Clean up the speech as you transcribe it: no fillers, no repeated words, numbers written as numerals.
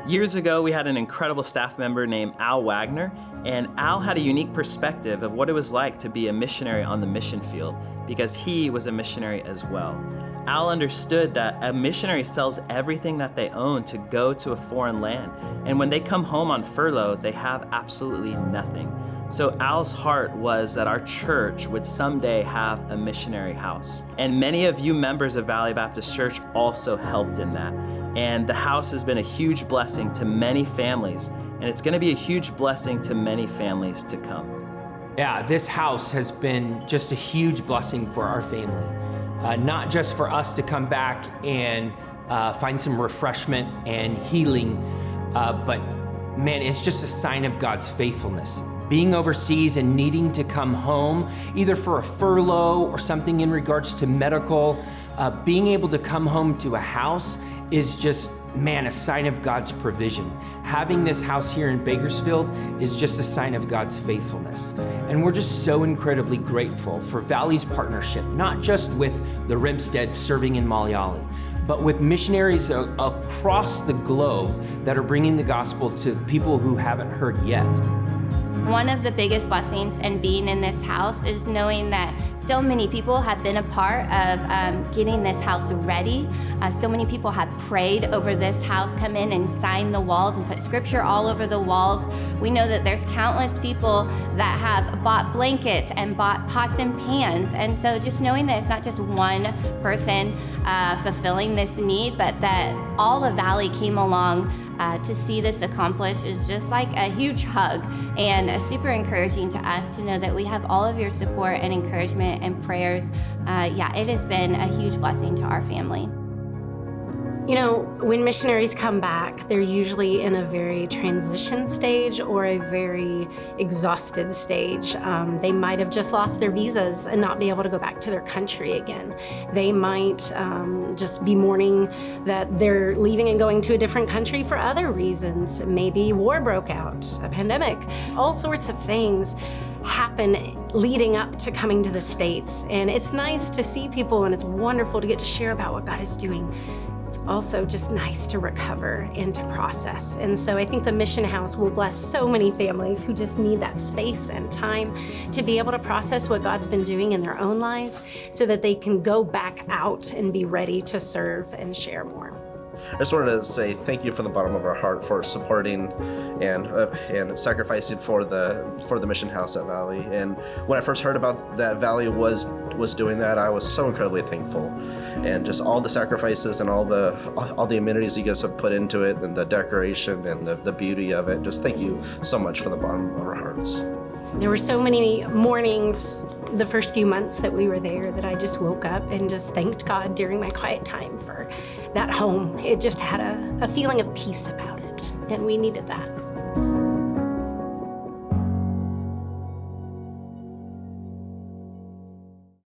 Years ago, we had an incredible staff member named Al Wagner, and Al had a unique perspective of what it was like to be a missionary on the mission field, because he was a missionary as well. Al understood that a missionary sells everything that they own to go to a foreign land, and when they come home on furlough, they have absolutely nothing. So Al's heart was that our church would someday have a missionary house. And many of you members of Valley Baptist Church also helped in that. And the house has been a huge blessing to many families, and it's gonna be a huge blessing to many families to come. Yeah, this house has been just a huge blessing for our family. Not just for us to come back and find some refreshment and healing, but man, it's just a sign of God's faithfulness. Being overseas and needing to come home, either for a furlough or something in regards to medical, being able to come home to a house is just, man, a sign of God's provision. Having this house here in Bakersfield is just a sign of God's faithfulness. And we're just so incredibly grateful for Valley's partnership, not just with the Rimstead serving in Malayali, but with missionaries across the globe that are bringing the gospel to people who haven't heard yet. One of the biggest blessings in being in this house is knowing that so many people have been a part of getting this house ready. So many people have prayed over this house, come in and signed the walls and put scripture all over the walls. We know that there's countless people that have bought blankets and bought pots and pans. And so just knowing that it's not just one person fulfilling this need, but that all of Valley came along to see this accomplished is just like a huge hug and super encouraging to us to know that we have all of your support and encouragement and prayers. It has been a huge blessing to our family. You know, when missionaries come back, they're usually in a very transition stage or a very exhausted stage. They might have just lost their visas and not be able to go back to their country again. They might just be mourning that they're leaving and going to a different country for other reasons. Maybe war broke out, a pandemic, all sorts of things happen leading up to coming to the States. And it's nice to see people, and it's wonderful to get to share about what God is doing. It's also just nice to recover and to process. And so I think the Mission House will bless so many families who just need that space and time to be able to process what God's been doing in their own lives so that they can go back out and be ready to serve and share more. I just wanted to say thank you from the bottom of our heart for supporting and sacrificing for the Mission House at Valley. And when I first heard about that Valley was doing that, I was so incredibly thankful. And just all the sacrifices and all the amenities you guys have put into it, and the decoration and the beauty of it. Just thank you so much from the bottom of our hearts. There were so many mornings the first few months that we were there that I just woke up and just thanked God during my quiet time for that home. It just had a feeling of peace about it, and we needed that.